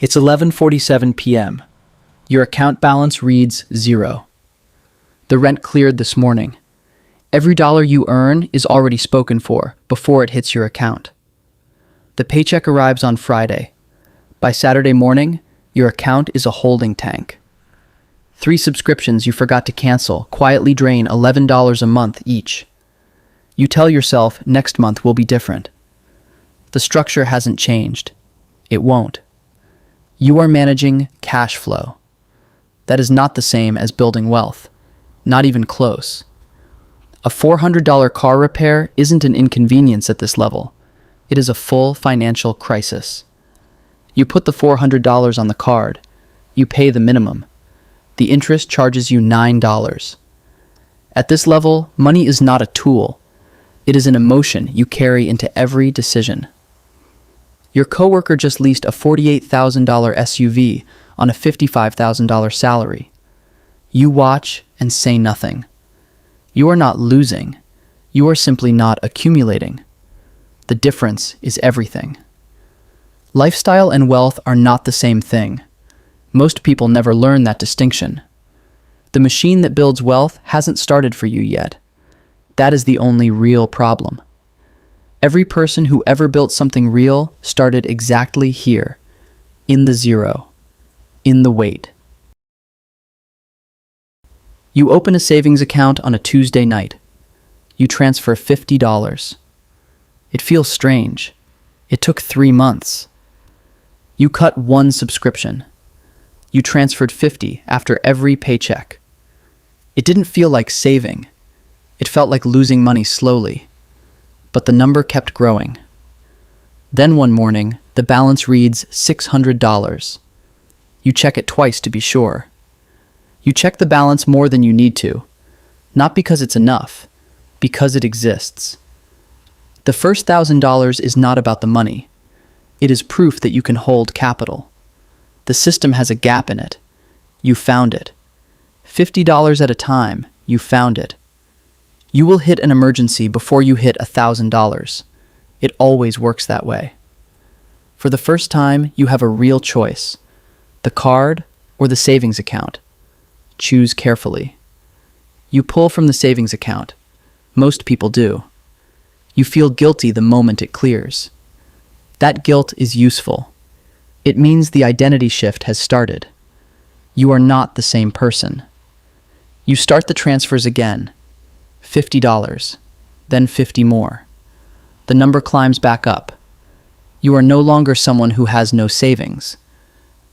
It's 11:47 p.m. Your account balance reads 0. The rent cleared this morning. Every dollar you earn is already spoken for before it hits your account. The paycheck arrives on Friday. By Saturday morning, your account is a holding tank. 3 subscriptions you forgot to cancel quietly drain $11 a month each. You tell yourself next month will be different. The structure hasn't changed. It won't. You are managing cash flow. That is not the same as building wealth. Not even close. A $400 car repair isn't an inconvenience at this level. It is a full financial crisis. You put the $400 on the card. You pay the minimum. The interest charges you $9. At this level, money is not a tool. It is an emotion you carry into every decision. Your coworker just leased a $48,000 SUV on a $55,000 salary. You watch and say nothing. You are not losing. You are simply not accumulating. The difference is everything. Lifestyle and wealth are not the same thing. Most people never learn that distinction. The machine that builds wealth hasn't started for you yet. That is the only real problem. Every person who ever built something real started exactly here, in the zero, in the wait. You open a savings account on a Tuesday night. You transfer $50. It feels strange. It took 3 months. You cut 1 subscription. You transferred $50 after every paycheck. It didn't feel like saving. It felt like losing money slowly. But the number kept growing. Then one morning, the balance reads $600. You check it twice to be sure. You check the balance more than you need to, not because it's enough, because it exists. The first $1,000 is not about the money. It is proof that you can hold capital. The system has a gap in it. You found it. $50 at a time, you found it. You will hit an emergency before you hit $1,000. It always works that way. For the first time, you have a real choice. The card or the savings account. Choose carefully. You pull from the savings account. Most people do. You feel guilty the moment it clears. That guilt is useful. It means the identity shift has started. You are not the same person. You start the transfers again. $50, then 50 more. The number climbs back up. You are no longer someone who has no savings.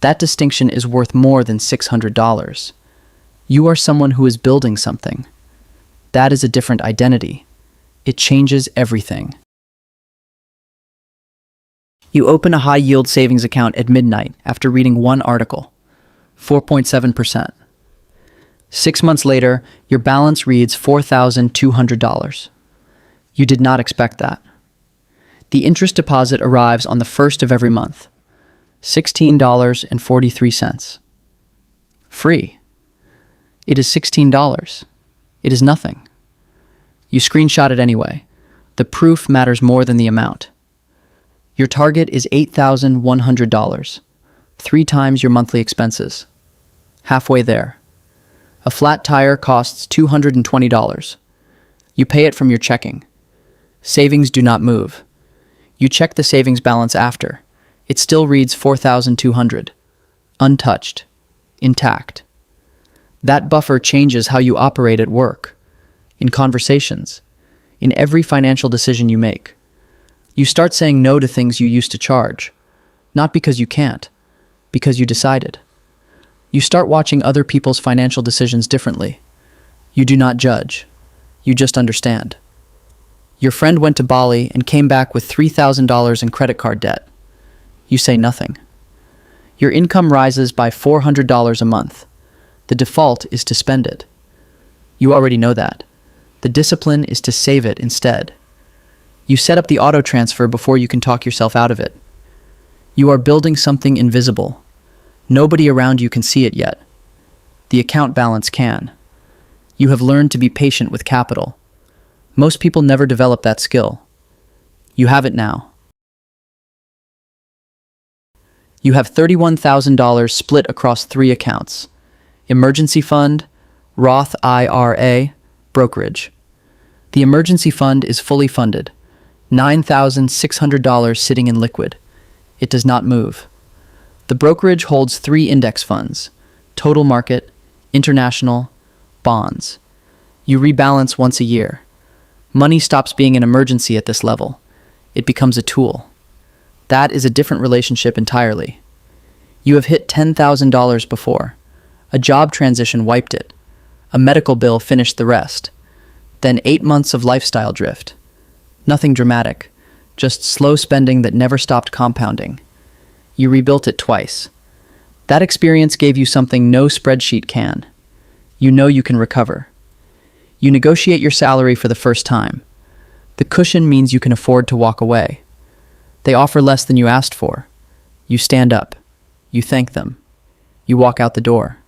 That distinction is worth more than $600. You are someone who is building something. That is a different identity. It changes everything. You open a high-yield savings account at midnight after reading 1 article. 4.7%. 6 months later, your balance reads $4,200. You did not expect that. The interest deposit arrives on the 1st of every month. $16.43. Free. It is $16. It is nothing. You screenshot it anyway. The proof matters more than the amount. Your target is $8,100, 3 times your monthly expenses. Halfway there. A flat tire costs $220. You pay it from your checking. Savings do not move. You check the savings balance after. It still reads $4,200. Untouched. Intact. That buffer changes how you operate at work, in conversations, in every financial decision you make. You start saying no to things you used to charge, not because you can't, because you decided. You start watching other people's financial decisions differently. You do not judge. You just understand. Your friend went to Bali and came back with $3,000 in credit card debt. You say nothing. Your income rises by $400 a month. The default is to spend it. You already know that. The discipline is to save it instead. You set up the auto transfer before you can talk yourself out of it. You are building something invisible. Nobody around you can see it yet. The account balance can. You have learned to be patient with capital. Most people never develop that skill. You have it now. You have $31,000 split across 3 accounts: emergency fund, Roth IRA, brokerage. The emergency fund is fully funded, $9,600 sitting in liquid. It does not move. The brokerage holds 3 index funds: total market, international, bonds. You rebalance once a year. Money stops being an emergency at this level. It becomes a tool. That is a different relationship entirely. You have hit $10,000 before. A job transition wiped it. A medical bill finished the rest. Then 8 months of lifestyle drift. Nothing dramatic, just slow spending that never stopped compounding. You rebuilt it twice. That experience gave you something no spreadsheet can. You know you can recover. You negotiate your salary for the first time. The cushion means you can afford to walk away. They offer less than you asked for. You stand up. You thank them. You walk out the door.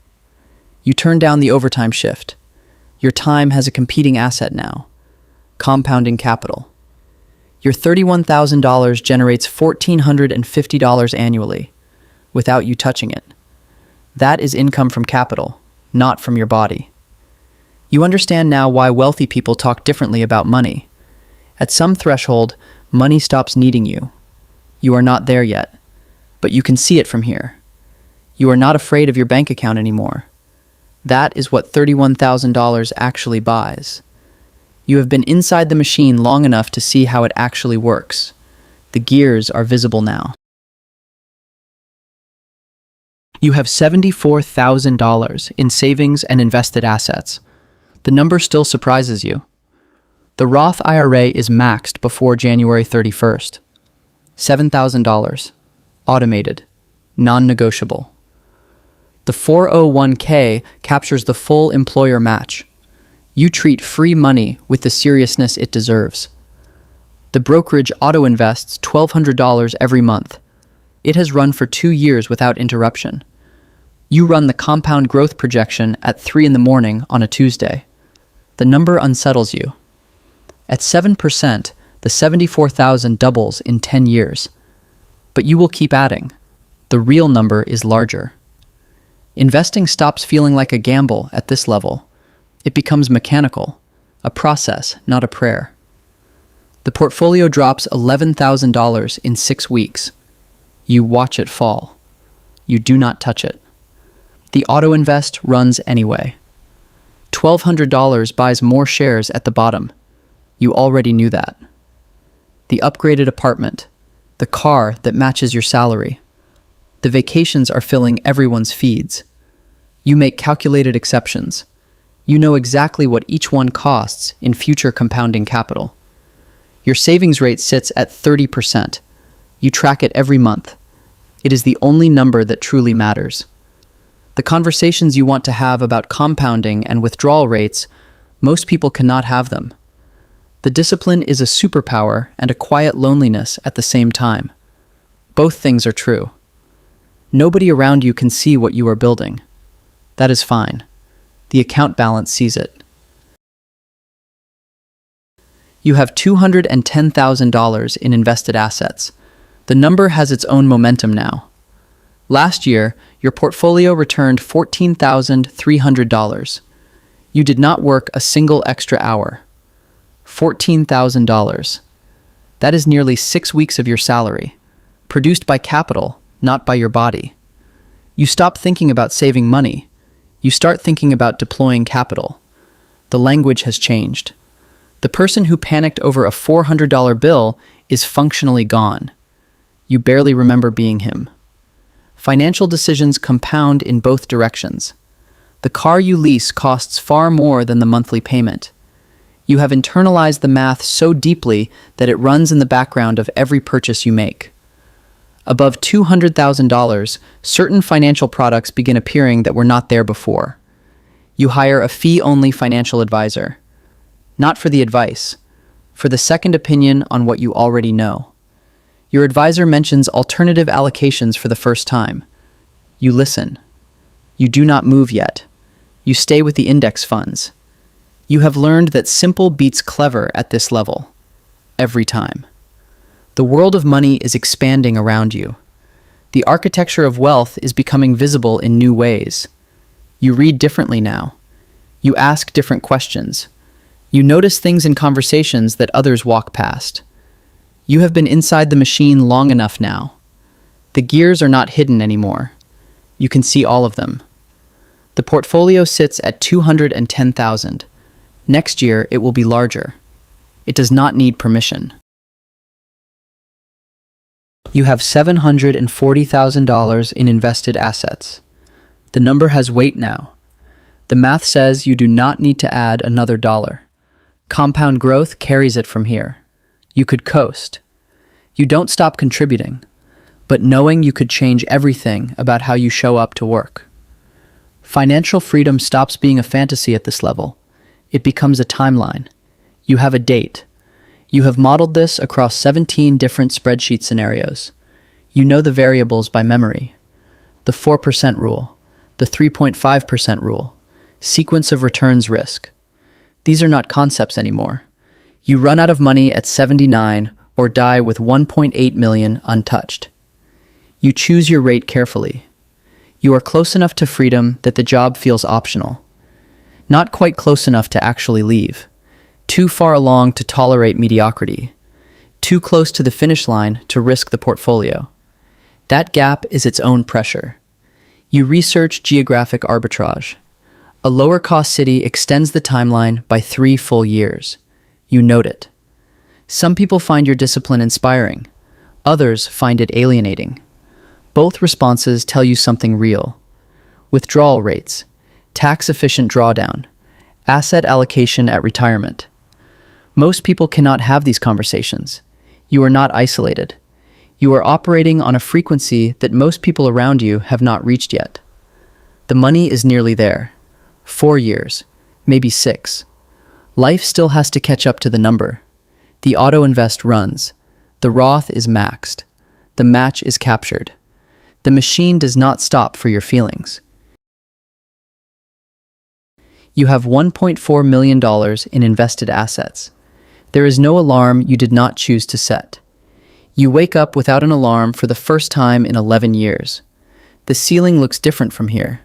You turn down the overtime shift. Your time has a competing asset now: compounding capital. Your $31,000 generates $1,450 annually, without you touching it. That is income from capital, not from your body. You understand now why wealthy people talk differently about money. At some threshold, money stops needing you. You are not there yet, but you can see it from here. You are not afraid of your bank account anymore. That is what $31,000 actually buys. You have been inside the machine long enough to see how it actually works. The gears are visible now. You have $74,000 in savings and invested assets. The number still surprises you. The Roth IRA is maxed before January 31st. $7,000. Automated. Non-negotiable. The 401k captures the full employer match. You treat free money with the seriousness it deserves. The brokerage auto-invests $1,200 every month. It has run for 2 years without interruption. You run the compound growth projection at 3 in the morning on a Tuesday. The number unsettles you. At 7%, the $74,000 doubles in 10 years. But you will keep adding. The real number is larger. Investing stops feeling like a gamble at this level. It becomes mechanical, a process, not a prayer. The portfolio drops $11,000 in 6 weeks. You watch it fall. You do not touch it. The auto-invest runs anyway. $1,200 buys more shares at the bottom. You already knew that. The upgraded apartment, the car that matches your salary. The vacations are filling everyone's feeds. You make calculated exceptions. You know exactly what each one costs in future compounding capital. Your savings rate sits at 30%. You track it every month. It is the only number that truly matters. The conversations you want to have about compounding and withdrawal rates, most people cannot have them. The discipline is a superpower and a quiet loneliness at the same time. Both things are true. Nobody around you can see what you are building. That is fine. The account balance sees it. You have $210,000 in invested assets. The number has its own momentum now. Last year, your portfolio returned $14,300. You did not work a single extra hour. $14,000. That is nearly 6 weeks of your salary, produced by capital, not by your body. You stop thinking about saving money. You start thinking about deploying capital. The language has changed. The person who panicked over a $400 bill is functionally gone. You barely remember being him. Financial decisions compound in both directions. The car you lease costs far more than the monthly payment. You have internalized the math so deeply that it runs in the background of every purchase you make. Above $200,000, certain financial products begin appearing that were not there before. You hire a fee-only financial advisor. Not for the advice, for the second opinion on what you already know. Your advisor mentions alternative allocations for the first time. You listen. You do not move yet. You stay with the index funds. You have learned that simple beats clever at this level. Every time. The world of money is expanding around you. The architecture of wealth is becoming visible in new ways. You read differently now. You ask different questions. You notice things in conversations that others walk past. You have been inside the machine long enough now. The gears are not hidden anymore. You can see all of them. The portfolio sits at 210,000. Next year, it will be larger. It does not need permission. You have $740,000 in invested assets. The number has weight now. The math says you do not need to add another dollar. Compound growth carries it from here. You could coast. You don't stop contributing, but knowing you could change everything about how you show up to work. Financial freedom stops being a fantasy at this level. It becomes a timeline. You have a date. You have modeled this across 17 different spreadsheet scenarios. You know the variables by memory. The 4% rule, the 3.5% rule, sequence of returns risk. These are not concepts anymore. You run out of money at 79 or die with 1.8 million untouched. You choose your rate carefully. You are close enough to freedom that the job feels optional. Not quite close enough to actually leave. Too far along to tolerate mediocrity. Too close to the finish line to risk the portfolio. That gap is its own pressure. You research geographic arbitrage. A lower-cost city extends the timeline by 3 full years. You note it. Some people find your discipline inspiring. Others find it alienating. Both responses tell you something real. Withdrawal rates, tax-efficient drawdown, asset allocation at retirement. Most people cannot have these conversations. You are not isolated. You are operating on a frequency that most people around you have not reached yet. The money is nearly there. 4 years, maybe 6. Life still has to catch up to the number. The auto-invest runs. The Roth is maxed. The match is captured. The machine does not stop for your feelings. You have $1.4 million in invested assets. There is no alarm you did not choose to set. You wake up without an alarm for the first time in 11 years. The ceiling looks different from here.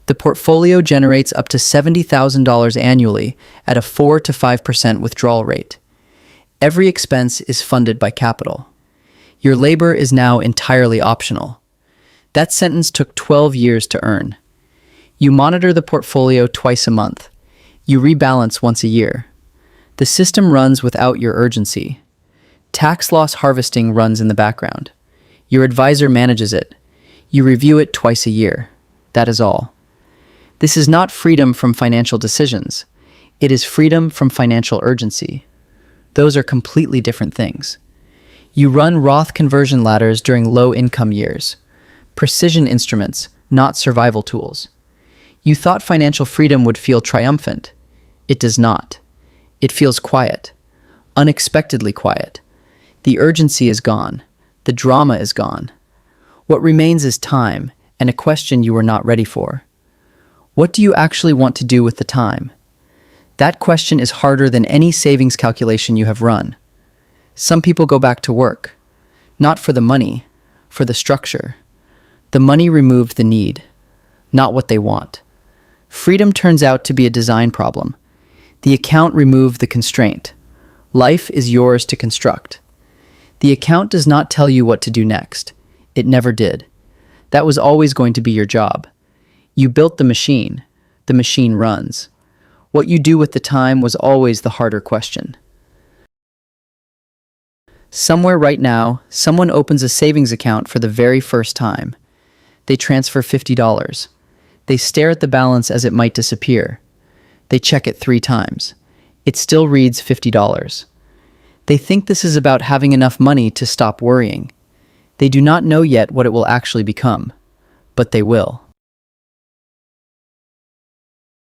The portfolio generates up to $70,000 annually at a 4 to 5% withdrawal rate. Every expense is funded by capital. Your labor is now entirely optional. That sentence took 12 years to earn. You monitor the portfolio twice a month. You rebalance once a year. The system runs without your urgency. Tax loss harvesting runs in the background. Your advisor manages it. You review it twice a year. That is all. This is not freedom from financial decisions. It is freedom from financial urgency. Those are completely different things. You run Roth conversion ladders during low-income years. Precision instruments, not survival tools. You thought financial freedom would feel triumphant. It does not. It feels quiet. Unexpectedly quiet. The urgency is gone. The drama is gone. What remains is time, and a question you were not ready for. What do you actually want to do with the time? That question is harder than any savings calculation you have run. Some people go back to work. Not for the money, for the structure. The money removed the need, not what they want. Freedom turns out to be a design problem. The account removed the constraint. Life is yours to construct. The account does not tell you what to do next. It never did. That was always going to be your job. You built the machine. The machine runs. What you do with the time was always the harder question. Somewhere right now, someone opens a savings account for the very first time. They transfer $50. They stare at the balance as it might disappear. They check it 3 times. It still reads $50. They think this is about having enough money to stop worrying. They do not know yet what it will actually become, but they will.